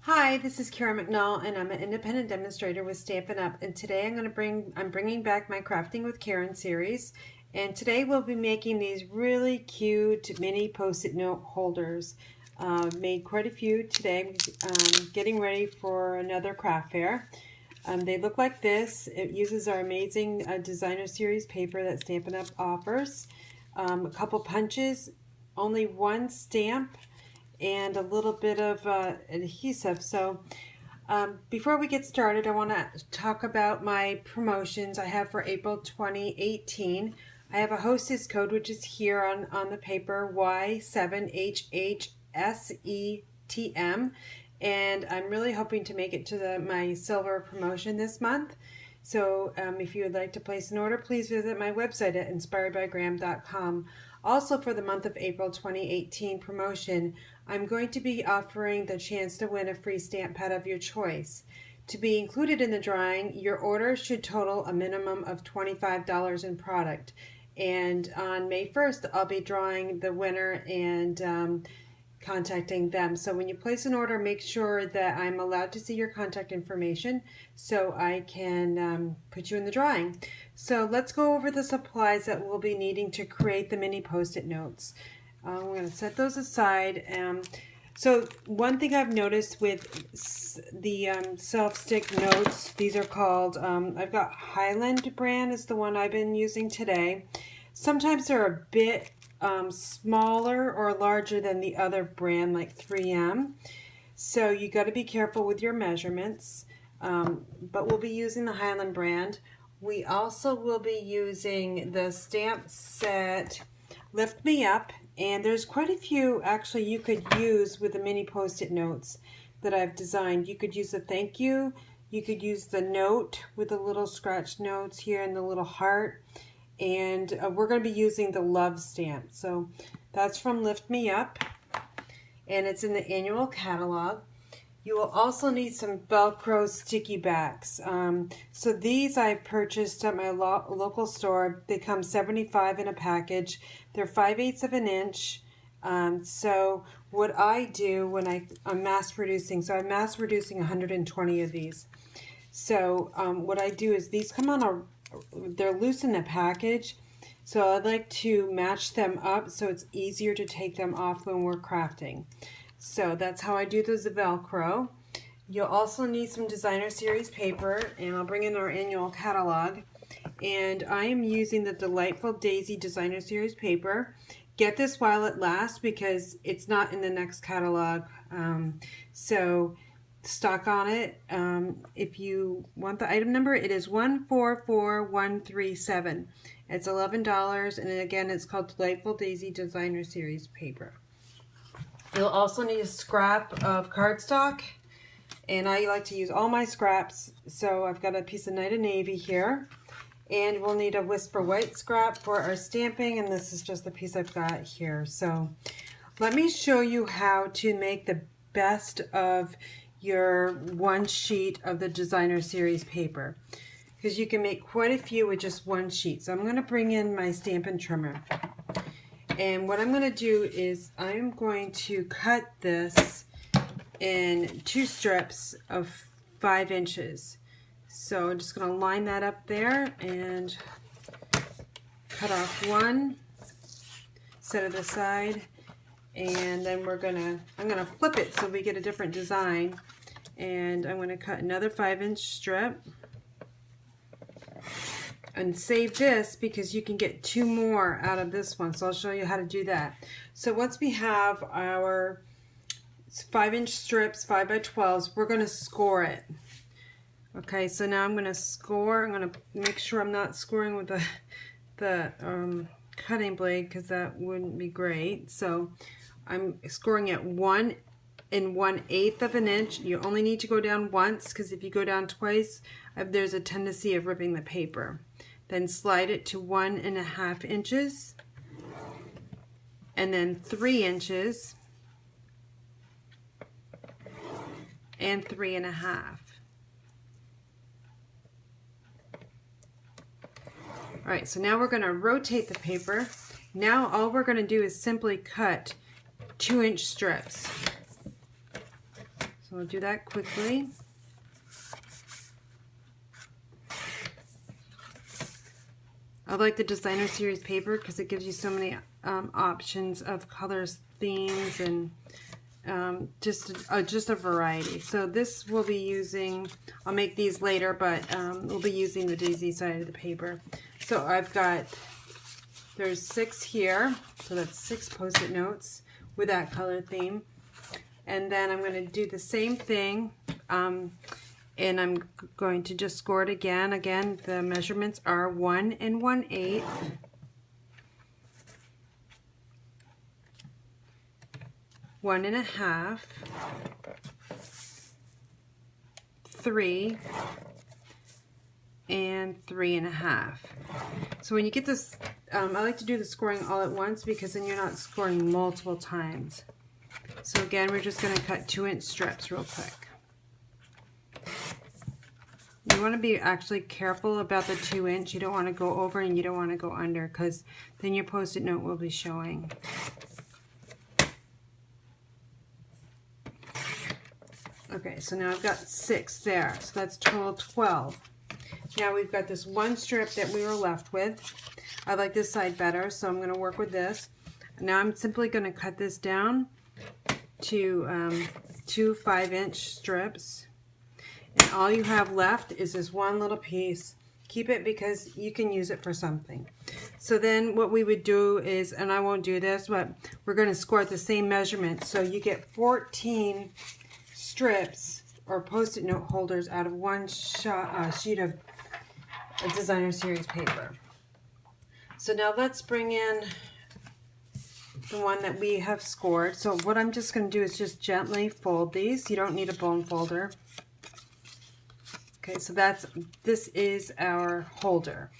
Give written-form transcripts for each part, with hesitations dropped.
Hi, this is Sharon McNall, and I'm an independent demonstrator with Stampin' Up. And today I'm bringing back my Crafting with Karen series. And today we'll be making these really cute mini Post-it note holders. Made quite a few today. Getting ready for another craft fair. They look like this. It uses our amazing designer series paper that Stampin' Up offers. A couple punches, only one stamp, and a little bit of adhesive. So before we get started, I want to talk about my promotions I have for April 2018. I have a Hostess Code, which is here on the paper, Y7HHSETM, and I'm really hoping to make it to my silver promotion this month. So if you would like to place an order, please visit my website at inspiredbygram.com. Also, for the month of April 2018 promotion, I'm going to be offering the chance to win a free stamp pad of your choice. To be included in the drawing, your order should total a minimum of $25 in product. And on May 1st, I'll be drawing the winner and contacting them. So when you place an order, make sure that I'm allowed to see your contact information so I can put you in the drawing. So let's go over the supplies that we'll be needing to create the mini Post-it notes. We're going to set those aside. So one thing I've noticed with the self-stick notes, these are called, I've got Highland brand is the one I've been using today. Sometimes they're a bit smaller or larger than the other brand, like 3M. So you got to be careful with your measurements. But we'll be using the Highland brand. We also will be using the stamp set Lift Me Up, and there's quite a few actually you could use with the mini Post-it notes that I've designed. You could use a thank you. You could use the note with the little scratch notes here and the little heart. And we're going to be using the love stamp. So that's from Lift Me Up, and it's in the annual catalog. You will also need some Velcro sticky backs. So these I purchased at my local store. They come 75 in a package. They're 5/8 of an inch. So what I do when I'm mass producing, so I'm mass producing 120 of these. So what I do is these come on they're loose in the package, so I'd like to match them up so it's easier to take them off when we're crafting. So that's how I do those Velcro. You'll also need some designer series paper, and I'll bring in our annual catalog. And I am using the Delightful Daisy designer series paper. Get this while it lasts because it's not in the next catalog. So stock on it. If you want the item number, it is 144137. It's $11, and again, it's called Delightful Daisy Designer Series paper. You'll also need a scrap of cardstock, and I like to use all my scraps. So I've got a piece of Night of Navy here, and we'll need a Whisper White scrap for our stamping, and this is just the piece I've got here. So let me show you how to make the best of your one sheet of the designer series paper, because you can make quite a few with just one sheet. So I'm going to bring in my Stampin' Trimmer, and what I'm going to do is I'm going to cut this in 2 strips of 5 inches. So I'm just going to line that up there and cut off one, set it aside, and then I'm gonna flip it so we get a different design. And I'm gonna cut another 5-inch strip and save this because you can get 2 more out of this one. So I'll show you how to do that. So once we have our 5-inch strips, 5x12s, we're gonna score it. Okay, so now I'm gonna score. I'm gonna make sure I'm not scoring with the cutting blade, because that wouldn't be great. So I'm scoring at 1 1/8 of an inch. You only need to go down once, because if you go down twice, there's a tendency of ripping the paper. Then slide it to 1 1/2 inches, and then 3 inches, and 3 1/2. Alright, so now we're going to rotate the paper. Now all we're going to do is simply cut 2-inch strips. So we'll do that quickly. I like the designer series paper because it gives you so many options of colors, themes, and just a variety. So this we'll be using, I'll make these later, but we'll be using the daisy side of the paper. So I've got, there's 6 here, so that's 6 post-it notes with that color theme. And then I'm going to do the same thing, and I'm going to just score it again. Again, the measurements are 1 1/8. 1 1/2, 3, and 3 1/2. So when you get this, I like to do the scoring all at once because then you're not scoring multiple times. So again, we're just going to cut 2-inch strips real quick. You want to be actually careful about the 2-inch. You don't want to go over and you don't want to go under because then your post-it note will be showing. Okay, so now I've got 6 there, so that's total 12. Now we've got this one strip that we were left with. I like this side better, so I'm going to work with this. Now I'm simply going to cut this down to 2 5-inch strips. And all you have left is this one little piece. Keep it because you can use it for something. So then what we would do is, and I won't do this, but we're going to score at the same measurement. So you get 14 strips or post-it note holders out of one sheet of designer series paper. So now let's bring in the one that we have scored. So what I'm just going to do is just gently fold these. You don't need a bone folder. Okay, so this is our holder.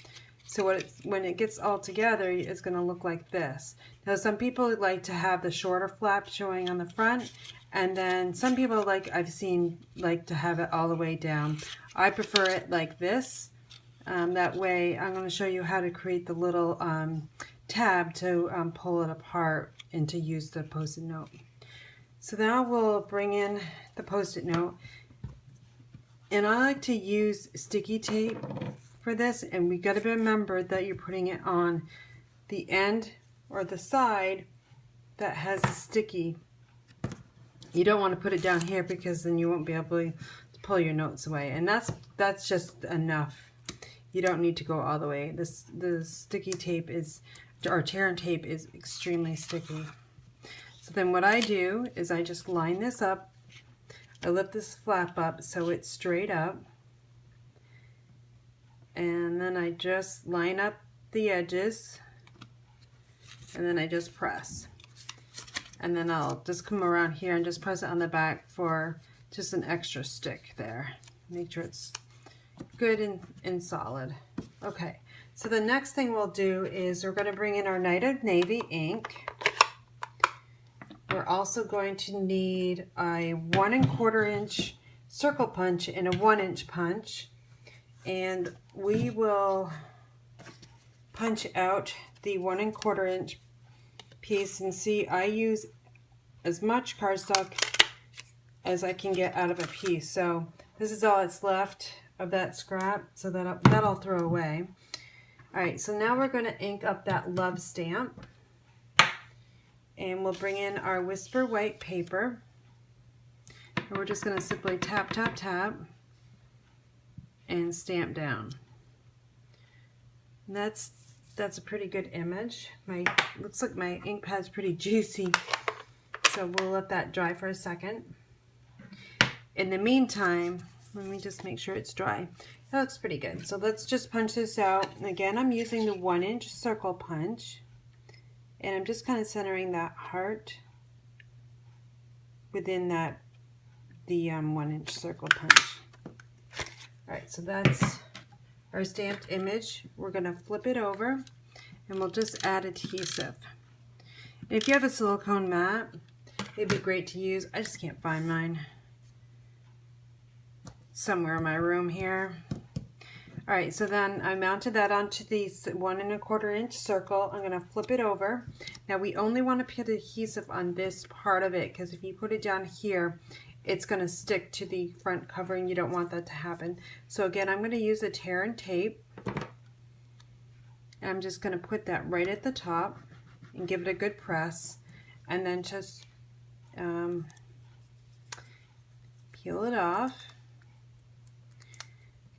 So when it gets all together, it's going to look like this. Now some people like to have the shorter flap showing on the front, and then some people I've seen like to have it all the way down. I prefer it like this. That way I'm going to show you how to create the little tab to pull it apart and to use the post-it note. So now we'll bring in the post-it note, and I like to use sticky tape for this, and we got to remember that you're putting it on the end or the side that has the sticky. You don't want to put it down here because then you won't be able to pull your notes away, and that's just enough. You don't need to go all the way. The sticky tape is, or tear tape is extremely sticky. So then what I do is I just line this up. I lift this flap up so it's straight up. And then I just line up the edges. And then I just press. And then I'll just come around here and just press it on the back for just an extra stick there. Make sure it's good and solid. Okay, so the next thing we'll do is we're going to bring in our Night of Navy ink. We're also going to need a 1 1/4 inch circle punch and a 1-inch punch, and we will punch out the 1 1/4 inch piece. And see, I use as much cardstock as I can get out of a piece, so this is all that's left of that scrap, so that I'll throw away. Alright, so now we're going to ink up that love stamp, and we'll bring in our Whisper white paper, and we're just going to simply tap tap tap and stamp down. And that's a pretty good image. Looks like my ink pad's pretty juicy, so we'll let that dry for a second. In the meantime, let me just make sure it's dry. That looks pretty good. So let's just punch this out. And again, I'm using the 1-inch circle punch, and I'm just kind of centering that heart within the 1-inch circle punch. All right, so that's our stamped image. We're going to flip it over, and we'll just add adhesive. And if you have a silicone mat, it'd be great to use. I just can't find mine. Somewhere in my room here. All right, so then I mounted that onto the 1 1/4 inch circle. I'm going to flip it over. Now we only want to put adhesive on this part of it, because if you put it down here, it's going to stick to the front covering. You don't want that to happen. So again, I'm going to use a tear and tape. I'm just going to put that right at the top and give it a good press, and then just peel it off.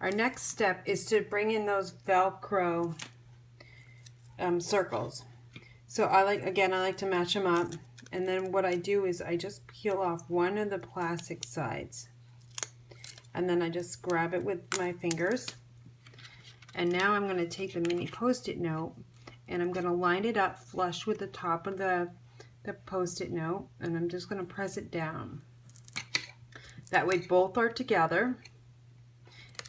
Our next step is to bring in those Velcro circles. So I like to match them up, and then what I do is I just peel off one of the plastic sides, and then I just grab it with my fingers. And now I'm going to take the mini post-it note and I'm going to line it up flush with the top of the post-it note, and I'm just going to press it down. That way both are together.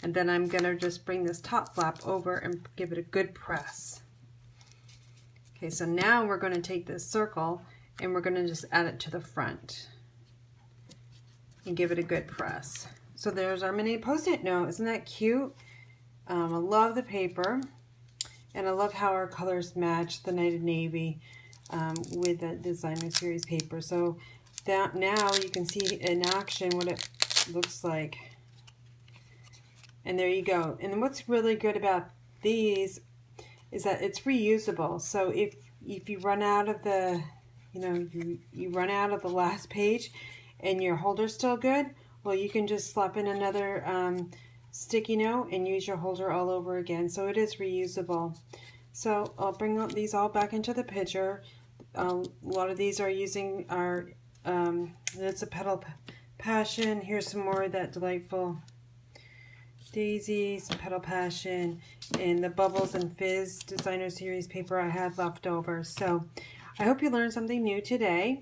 And then I'm going to just bring this top flap over and give it a good press. Okay, so now we're going to take this circle and we're going to just add it to the front and give it a good press. So there's our mini post-it note. Isn't that cute? I love the paper, and I love how our colors match the Night of Navy with the designer series paper. So that now you can see in action what it looks like. And there you go. And what's really good about these is that it's reusable. So if you run out of the, you run out of the last page and your holder's still good, well, you can just slap in another sticky note and use your holder all over again. So it is reusable. So I'll bring these all back into the picture. A lot of these are using our it's a Petal Passion. Here's some more of that delightful daisies, Petal Passion, and the Bubbles and Fizz designer series paper I had left over. So I hope you learned something new today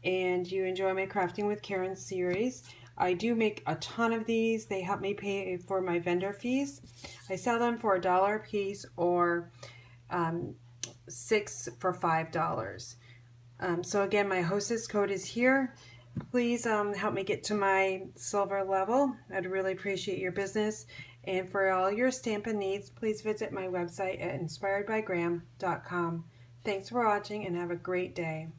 and you enjoy my Crafting with Karen series. I do make a ton of these. They help me pay for my vendor fees. I sell them for $1 a piece, or 6 for $5. So again, my Hostess Code is here. Please help me get to my silver level. I'd really appreciate your business. And for all your Stampin' needs, please visit my website at inspiredbygram.com. Thanks for watching and have a great day.